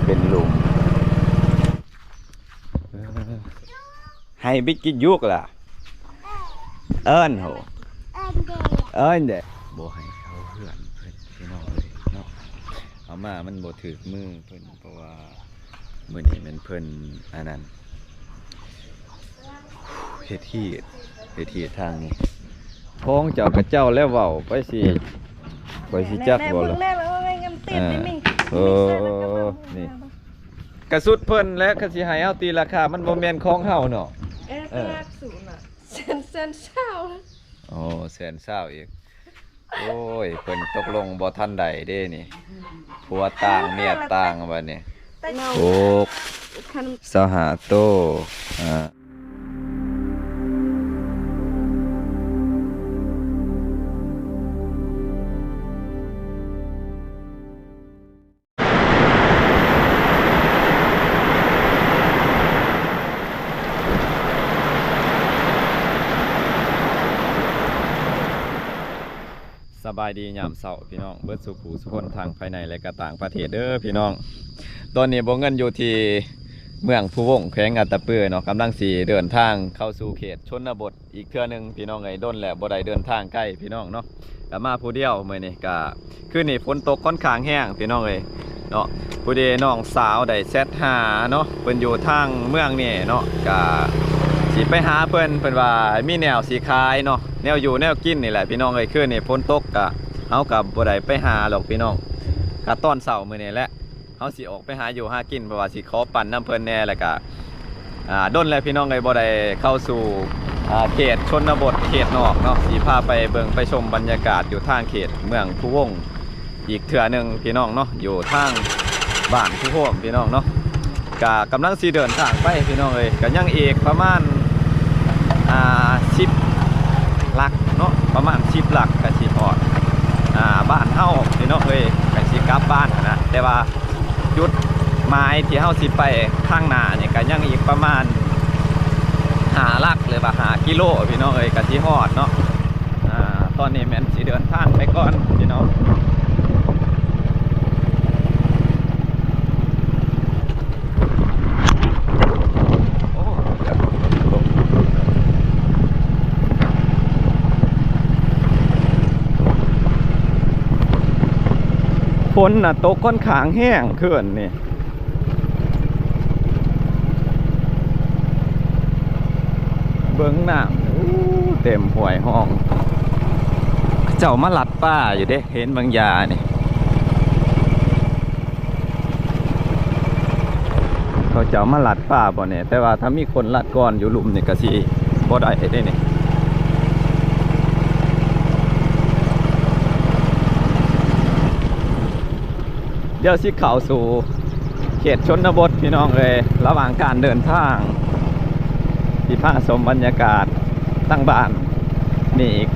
เป็นหลุมให้บิ๊กกินยุกล่ะเอิ้นโหเอิ้นเด้บ่ให้เขาเพื่อนเพิ่นพี่น้องเลยเนาะเอามามันบ่ถึกมือเพิ่นเพราะว่ามื้อนี้มันเพิ่นอันนั้นเฮ็ดที่ทางนี้พ้องเจ้ากับเจ้าแล้วเว้าไปสิจักบ่ล่ะนี่กระสุดเพิ่นและกระสิให้เอาตีราคามันบ่แม่นของเฮาเนาะศูนย์อ่ะเซนเศร้าโอ้แสนเศร้าอีกโอ้ยเพิ่นตกลงบ่ทันใดเด้นี่ผัวต่างเมียต่างบัดนี้โอ้สหาโตสบายดียามเช้าพี่น้องเบิดสุขหูสุขคนทางภายในและก็ต่างประเทศเด้อพี่น้องตอนนี้บ่เงินอยู่ที่เมืองผู้วงแขวงอัตตปือเนาะกำลังสิเดินทางเข้าสู่เขตชนบทอีกเทื่อนึงพี่น้องไอ้ด้นแหละบ่ได้เดินทางใกล้พี่น้องเนาะก็มาผู้เดียวมื้อนี้ก็คืนนี้ฝนตกค่อนข้างแห้งพี่น้องเอ้ยเนาะผู้ใดน้องสาวได้แชทหาเนาะเพิ่นอยู่ทางเมืองนี่เนาะก็สิไปหาเพิ่นว่ามีแนวสิขายเนาะแนวอยู่แนวกินนี่แหละพี่น้องเอ้ยคืนนี้ฝนตกก็เฮากับบ่ได้ไปหาหรอกพี่น้องก็ตอนเช้ามื้อนี้แหละเฮาสิออกไปหาอยู่หากินเพราะว่าสิขอปั่นน้ำเพิ่นแน่แล้วก็ด้นแล้วพี่น้องเอ้ยบ่ได้เข้าสู่เขตชนบทเขตนอกเนาะสิพาไปเบิ่งไปชมบรรยากาศอยู่ทางเขตเมืองผู้วงอีกเทื่อนึงพี่น้องเนาะอยู่ทางบ้านผู้วงพี่น้องเนาะก็กำลังสิเดินทางไปพี่น้องเอ้ยก็ยังอีกประมาณ10 หลักเนาะประมาณ10 หลักก็สิฮอดบ้านเฮาพี่น้องเอ้ยก็สิกลับบ้านนะแต่ว่าจุดหมายที่เฮาสิไปข้างหน้านี่ก็ยังอีกประมาณ5 หลักหรือว่า5 กิโลพี่น้องเอ้ยก็สิฮอดเนาะตอนนี้แม่นสิเดินทางไปก่อนพี่น้องฝนน่ะตกค่อนข้างแห้งขึ้นนี่เบิ้งน้ำเต็มห้วยห้องเจ้ามาลัดป้าอยู่เด้เห็นบางยานี่เขาเจ้ามาลัดป้าบ่เนี่ยแต่ว่าถ้ามีคนลัดก่อนอยู่หลุมนี่ก็สิบ่ได้ได้นี่เดี๋ยวสิเข้าสู่เขตชนบทพี่น้องเลยระหว่างการเดินทางที่พาชมบรรยากาศตั้งบ้านนี่อีก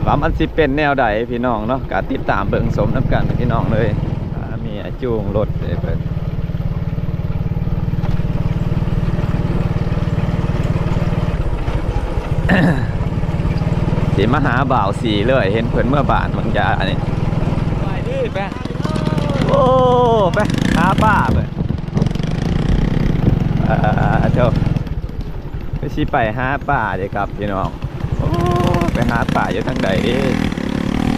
ว่ามันสิเป็นแนวใดพี่น้องเนาะการติดตามเบิ่งชมน้ำกันพี่น้องเลยมีจูงรถเลยเพิ่นสิมาหาบ่าวสีเลยเห็นเพิ่นเมื่อบ้านบางยานี่ไปดิไปโอ้ไปหาป้าไปเจ้าไปสิไปหาป้าเดี๋ยวครับพี่น้องโอ้ไปหาป้าอยู่ทางใดดิ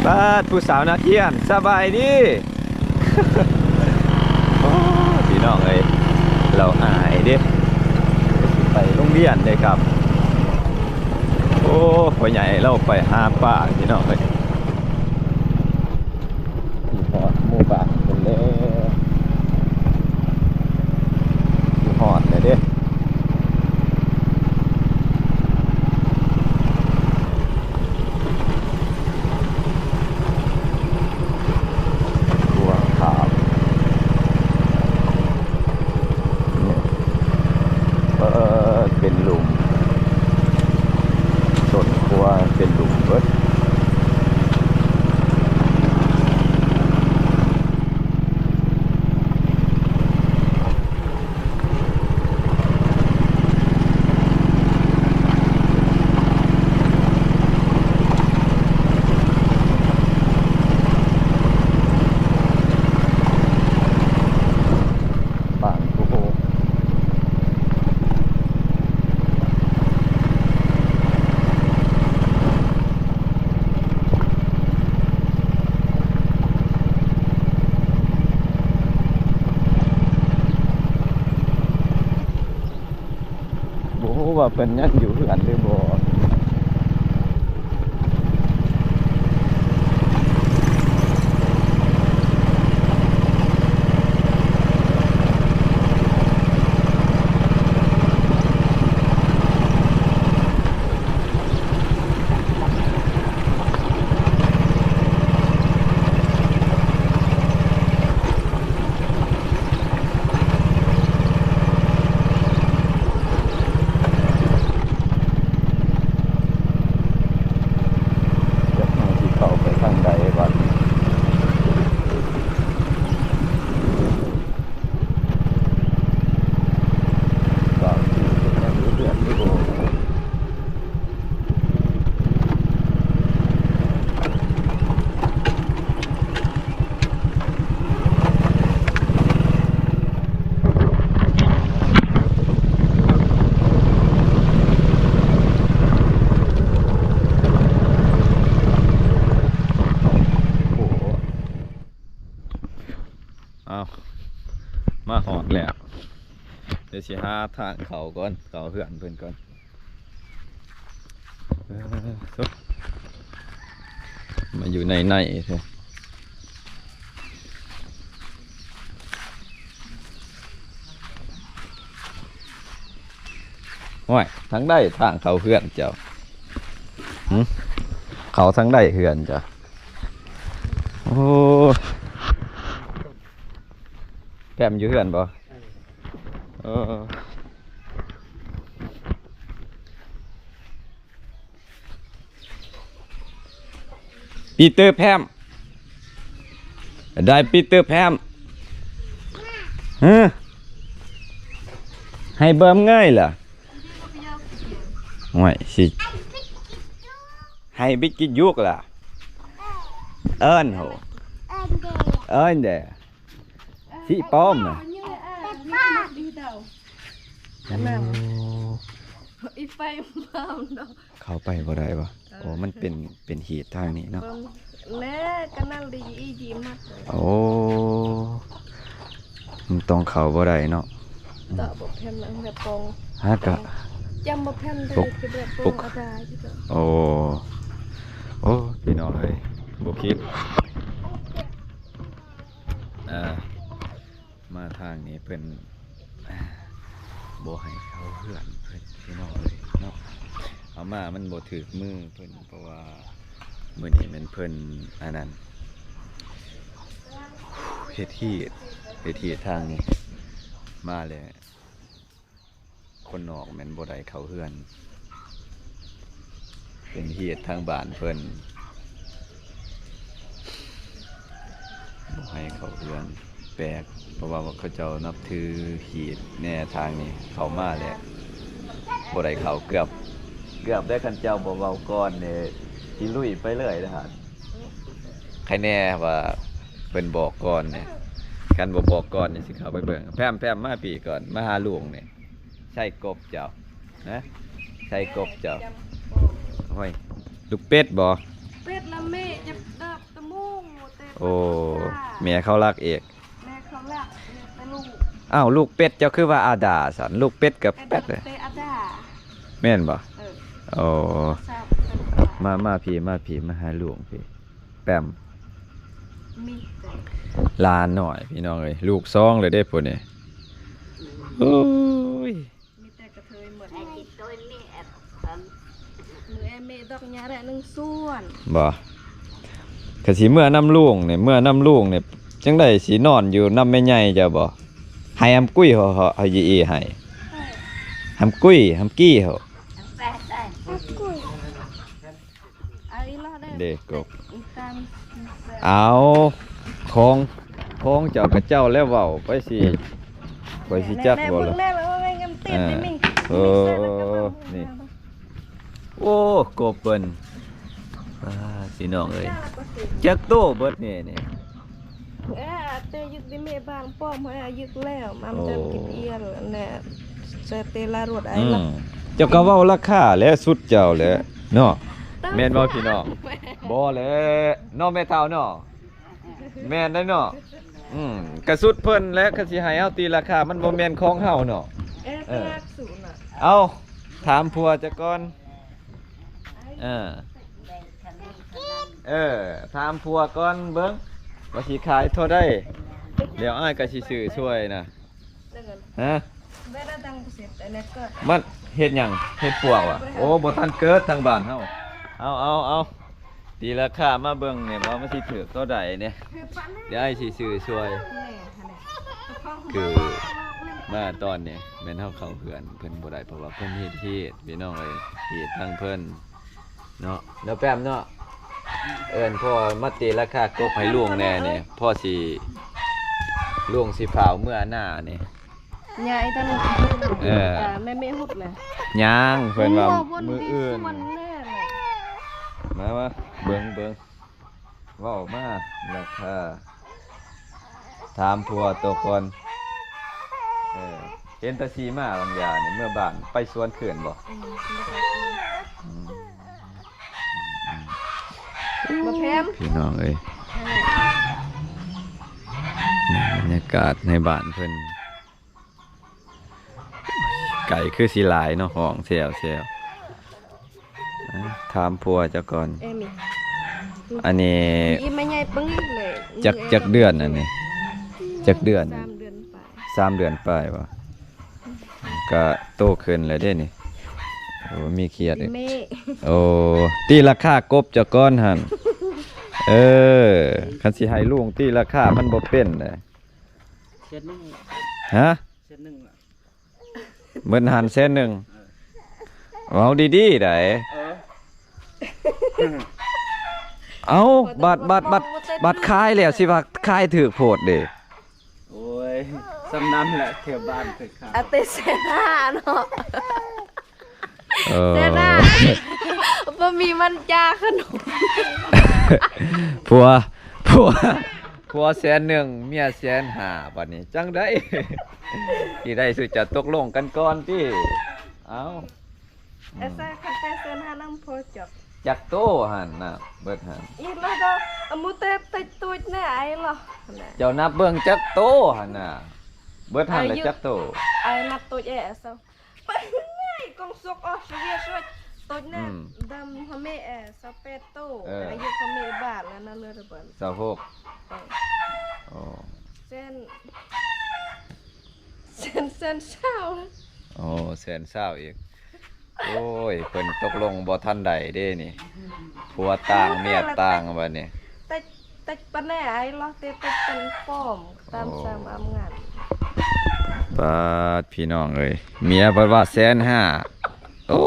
ป้าผู้สาวนักเรียนสบายดีโอ้พี่น้องเอ้ยเราอายดิไปโรงเรียนเลยครับโอ้พ่อใหญ่เราไปหาป้าพี่น้องเอ้ยหมู่บ้านเป็นเล่หอดเลยเด้ตัวขาวเป็นหลุมส่วนครัวเป็นหลุมเบิด ว่าเพิ่นยังอยู่เฮือนหรือบ่มาหอดแล้วเดี๋ยวสิหาทางเขาก่อนเขาเหือนเพิ่นก่อนมาอยู่ในเถอะว้ายทั้งได้ทางเขาเหือนเจ้าเขาทั้งได้เหือนจ้ะโอ้แกมอยู่เหือนบ่ปีเตอร์แพมได้ปีเตอร์แพมให้เบิ่มง่ายล่ะห่วยสิให้บิ๊กกิยุกล่ะเอิ้นโหเอิ้นเด้สิป้อมน่ะเข้าไปบ่ได้บ่โอ้มันเป็นหีดทางนี้เนาะแน่กันนั่งดีอีจีมัดโอ้มันต้องเข้าบ่ได้เนาะต่อบ่แพมนั่งแบบปองฮะกะจำบ่แพมได้คือแบบปองอะไรจ้ะโอ้พี่น้องเอ้ยบ่คิดมาทางนี้เพิ่นบ่ให้เขาเฮือนเพิ่นพี่น้องเอ้ยเนาะเอามามันบ่ถึกมือเพิ่นเพราะว่ามื้อนี้มันเพิ่นอันนั้นเฮ็ดที่ทางนี้มาแล้วคนนอกแม่นบ่ได้เข้าเฮือนเป็นเฮ็ดทางบ้านเพิ่นบ่ให้เข้าเฮือนแปลกเพราะว่าเขาเจ้านับถือขีดแน่ทางนี้เข้ามาแล้วบ่ได้เข้าเกือบได้คันเจ้าบ่เว้าก่อนเนี่ยสิลุยไปเลยนะฮะใครแน่ว่าเพิ่นบอกก่อนเนี่ยกันบ่บอกก่อนนี่สิเข้าไปเบิ่งแพมมาปีก่อนมาหาลุงนี่ใช่กบเจ้านะใช่กบเจ้าห้อยลูกเป็ดบ่เป็ดละแม่จะดับตะมุงโอ้แม่เขารักเอกแม่เขารักแต่ลูกอ้าวลูกเป็ดเจ้าคือว่าอาดาสันลูกเป็ดกับเป็ดเลยแม่นบ่โอ้มาพี่มาหาหลวงพี่แปมลาหน่อยพี่น้องเอ้ยลูกซองเลยได้พุ่นนี่โอ้ยมีแต่กระเทยหมดมือแม่ดอกหญ้าแร่นึงส่วนบ่กะสิเมื่อน้ำลุงเนี่ยจังได๋สินอนอยู่น้ำแม่ใหญ่จ้ะบ่ให้อำกุ้ยเฮายีให้อำกุ้ยอำกี้เฮาเด็กกบเอาของเจ้ากับเจ้าแล้วเว้าไปสิจักบ่ล่ะนี่โอ้กบเปิ้นพี่น้องเอ้ยจักโตเบิดนี่แต่ยึดดิเมบางป้อมให้ยึดแล้วมันจะกินเอียนแน่เซเตลารถไอ้ล่ะเจ้าก็เว้าราคาแล้วสุดเจ้าแหละเนาะแม่นบ่พี่น้องบ่แหละน้องแม่เฒ่าเนาะแม่นได้เนาะกระสุดเพิ่นและก็สิให้เฮาตีราคามันบ่แม่นของเฮาเนาะรักสูน่ะเอา ถามผัวจะก่อนเออถามผัวก่อนเบิ่งว่าสิขายเท่าใดเดี๋ยวอ้ายก็สิซื้อช่วยนะ Dengan ฮะ beda tang pusit ene ke. มันเฮ็ดหยังเฮ็ดปวกว่ะโอ้บ่ทันเกิดทางบ้านเฮาเอาตีราคามาเบิ่งเนี่ยว่ามันสิถูกเท่าใดเนี่ยเดี๋ยวอ้ายสิซื้อช่วย Nih, ane. คือมาตอนนี้แม่นเฮาเข้าเฮือนเพิ่นบ่ได้เพราะว่าเพิ่นเฮ็ดพี่น้องเอ้ยเฮ็ดทางเพิ่นเนาะแล้วแป๊มเนาะเอิ้นพ่อมาตีราคากบให้ลุงแน่นี่พ่อสิลุงสิเผาเมื่อหน้านี่ Nya itu nih. Meme hut lah. ย่างเพิ่นว่ามื้ออื่น Suman ne. มาเบิ่งเว้ามาราคาถามผัวตัวก่อนเห็นแตาซีมาบางอย่างนี่เมื่อบ้านไปสวนเขื่อนบ่ Mà phèm. พี่น้องเอ้ยบรรยากาศในบ้านเพิ่นไก่คือสิหลายเนาะห้องแซวถามผัวเจ้าก่อน Emi. อันนี้ อีแม่ใหญ่ปึ้งเลย จักเดือนอันนี้จักเดือน 3 เดือนไป 3 เดือนไปวะก็โตขึ้นแล้วเด้นี่โอ้มีเครียดอีก แม่ โอ้ตีราคากบเจ้าก่อนหั่นคันสิให้ลุงตีราคามันบ่เป็นเลย เช็ดหนึ่ง ฮะ เช็ดหนึ่งล่ะ เบิ่นหันเส้นหนึ่งเอาดีๆได้ เอาบัตรคายแล้วสิว่าคายถือโพดเด้ โอ้ยสำนันแหละเที่ยวบ้านเคยขา อาเตเซนาเนาะ เออ เซนาบะหมี่มันจาขนม ผัว100,000เมีย150,000บัดนี้จังได๋ ที่ได้สิจะตกลงกันก่อนติเอา เอเซคันเตเซนาน้ำพอจบ จักโตหั่นน่ะเบิดหั่น อีละดอมุเตติดตุยแน่ไอ้ล่ะ เจ้านับเบิ่งจักโตหั่นน่ะเบิดหั่นละจักโต ไอ้นับตุยเอเซไปง่ายกองสุกออสเวียช่วยตุยแน่ดำทำเมเอสเปโตอายุทำเมบาทแล้วนั่นเลยระเบิด 26โอ้ เส้นเช้า โอ้120,000อีกโอ้ยเพิ่นตกลงบ่ทันใดเด้นี่ผัวต่างเมียต่างบัดนี้ ติดปะแน่ไอ้ล่ะติดเป็นป้อมตามสามอำงาน ปาดพี่น้องเอ้ยเมียเพิ่นว่า150,000โอ้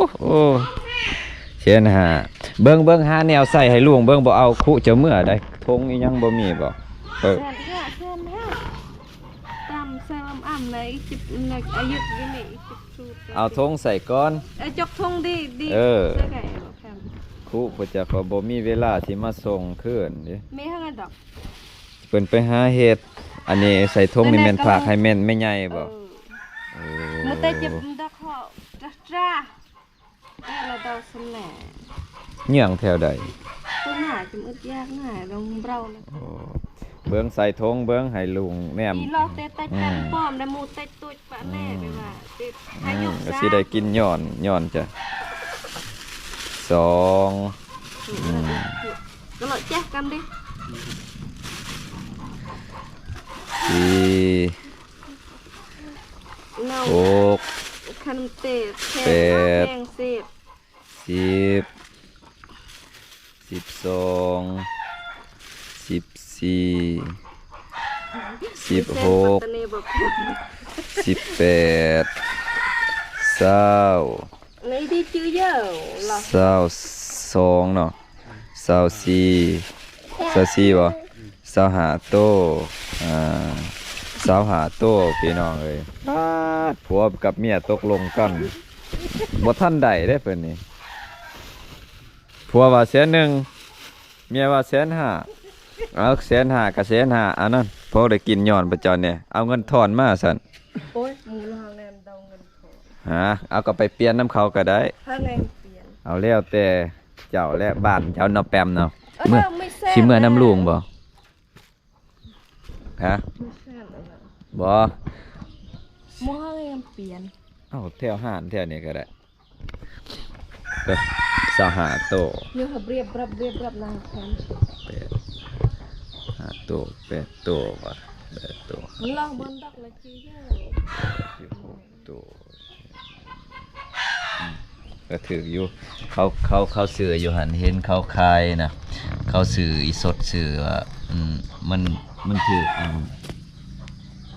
150,000เบิ่งหาแนวใส่ให้ลุงเบิ่งบ่เอาคุเจ้าเมื่อได้ทงอีหยังบ่มีบ่เออ เส้นตามสามอำในจิบในอายุยี่นี่จิบสูตร เอาทงใส่ก่อน จกทงดีใช่ไงแคม คุเพิ่นจะขอบ่มีเวลาสิมาส่งคืนเด้ มีเท่านั้นดอก เพิ่นไปหาเฮ็ดอันนี้ใส่ทงนี่แม่นฝากให้แม่นแม่ใหญ่บ่โอ้ มุเตจิบดอกเขาจ้าเราเดาสมแหน่ เหยื่องแถวใด ตัวหน้าจิมอึดยากหน่ายลงเราเลย โอ้เบิ่งใส่ทงเบิ่งให้ลุงแม่ม อีเราเตะเป็นป้อมได้มูเตะตุยปะแน่ไปว่าติดอายุ ก็สิได้กินย้อนจ้ะ2 ก็เลยแจกกันดิ 4 เนา 6 คันเตะแทงแทงเสียบ 10 12 14 16 18 20 ในที่ชื่อเยอะหรอ 22เนาะ24บ่25โต25โตพี่น้องเอ้ยผัวกับเมียตกลงกันบ่ทันใดเด้เพิ่นนี่ผัวว่า100,000เมียว่า150,000เอา150,000กับ150,000อันนั้นพอได้กินย้อนประจอนเนี่ยเอาเงินทอนมาซั่น โอ้ยมูลหางแนมเดาเงินพอ เอาก็ไปเปลี่ยนน้ำเขาก็ได้ ถ้าแนมเปลี่ยน เอาแล้วแต่เจ้าและบ้านเจ้าเนาะแปมเนาะ เมื่ เมื่อ ไม่แซ่บ สิเมื่อน้ำลุงบ่ฮะ ไม่แซ่บเลยนะ บ่ มูลหางแนมเปลี่ยน เอ้าแถวห้านแถวนี้ก็ได้ ก็สหาโต เนี่ยเขาเรียบรับนางแทน 8 5โต8โตว่ะ8โต มันลองบนดอกละจีเยอะ 6โตก็ถืออยู่เขาซื้ออยู่หันเห็นเขาขายนะเขาซื้ออีสดซื้อว่ามันถือ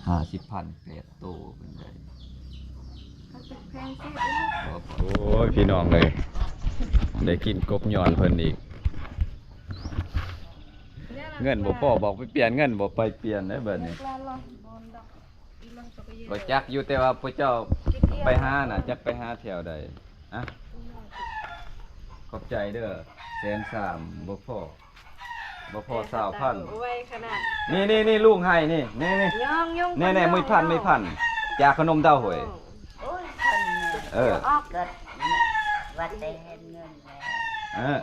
50,000 8โตเป็นไง เขาจะแพงสิ โอ้ยพี่น้องเลยได้กินกบย้อนเพิ่นอีกเงินบ่พอบอกไปเปลี่ยนเงินบ่ไปเปลี่ยนได้เบิดนี่ก็จักอยู่แต่ว่าพระเจ้าไปหาน่ะจักไปหาแถวใดอะขอบใจเด้อ130,000บ่พอ20,000 ไว้ขนาด นี่ลุงให้นี่นี่ ย่อง แน่ๆไม่พันจากขนมเต้าหวย โอ้ยคนเนี่ยออกเกิดวัดได้เห็นเงินแล้ว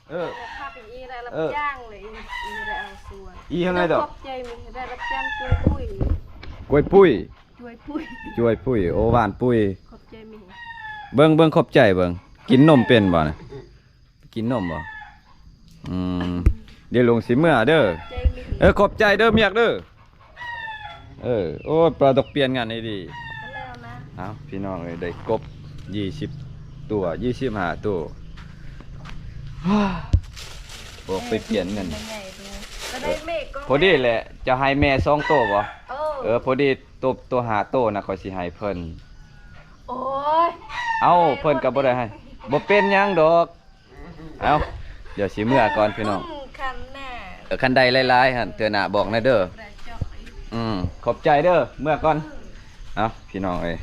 เออ ภาพอีได้รับจ้างเลยอีได้เอาส่วน อีทำไงดอก ขอบใจมีได้รับจ้างช่วยปุ้ย กล้วยปุ้ย ช่วยปุ้ย ช่วยปุ้ยโอหวานปุ้ย ขอบใจมี เบิ่งขอบใจเบิ่งกินนมเป็นบ่น่ะกินนมบ่เดี๋ยวลงสิเมื่อเด้อ ใจมี ขอบใจเด้อเมียกเด้อโอ้ยปลาตกเปลี่ยนงานให้ดี แล้วนะ เอาพี่น้องเอ้ยได้กบ20ตัว25ตัวบอกไปเปลี่ยนเงิน ก็ได้เมฆก็ พอดีแหละจะให้แม่2ตัวบ่ เออ พอดีตัว5ตัวนะขอยสิให้เพิ่น โอ้ย เอ้าเพิ่นก็บ่ได้ให้บ่เป็นหยังดอกเอ้าเดี๋ยวสิเมื่อก่อนพี่น้อง คันหน้า คันใดหลายๆหั่นเตือนหน้าบอกนะเด้อ ได้จอก ขอบใจเด้อเมื่อก่อนเอ้าพี่น้องเอ้ย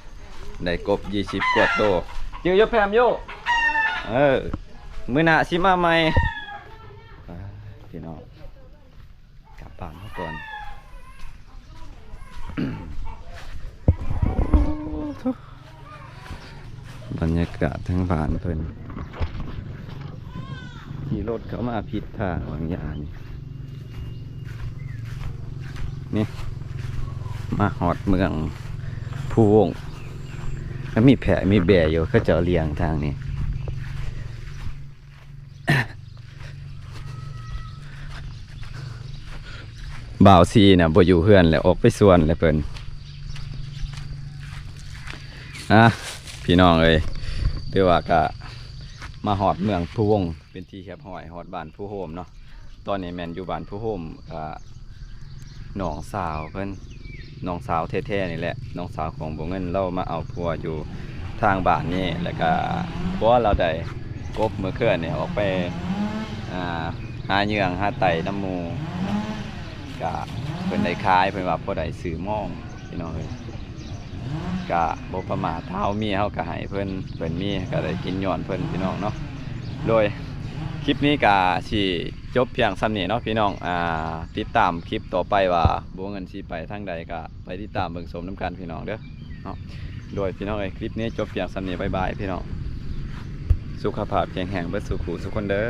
ได้กบ20กว่าตัวจื้ออยู่แพมอยู่มื้อหน้าสิมาใหม่พี่น้องกลับบ้านมาก่อน บรรยากาศทั้งบ้านเพิ่นขี่รถเข้ามาผิดทางบางอย่างนี่มาหอดเมืองภูวงแล้วมีแพะมีแบะอยู่ก็จะเลี้ยงทางนี้ บ่าวซีน่ะบ่อยู่เฮือนแล้วออกไปสวนแล้วเพิ่นพี่น้องเอ้ยเรียกว่าก็มาหอดเมืองภูวงเป็นที่แคบหอยหอดบ้านภูโฮมเนาะตอนนี้แมนอยู่บ้านภูโฮมน้องสาวเพิ่นน้องสาวแท้ๆนี่แหละน้องสาวของบ่เงินเรามาเอาผัวอยู่ทางบ้านนี่แล้วก็เพราะว่าเราได้กบมื้อคืนนี่ออกไปหาเหยื่อหาไต่น้ำหมูก็เพิ่นได้ขายเพิ่นว่าพอได้ซื้อหม้องพี่น้องเอ้ยก็บ่ประมาทเท้าเมียเฮาก็ให้เพิ่นมีก็ได้กินย้อนเพิ่นพี่น้องเนาะโดยคลิปนี้ก็สิจบเพียงส่ำนี้เนาะพี่น้องติดตามคลิปต่อไปว่าบ่เงินสิไปทางใดก็ไปติดตามเบิ่งชมนํกันพี่น้องเด้อเนาะโดยพี่น้องเอ้ยคลิปนี้จบเพียงส่ำนี้บ๊ายบายพี่น้องสุขภาพแข็งแรงเบิดสุขุสุขคนเด้อ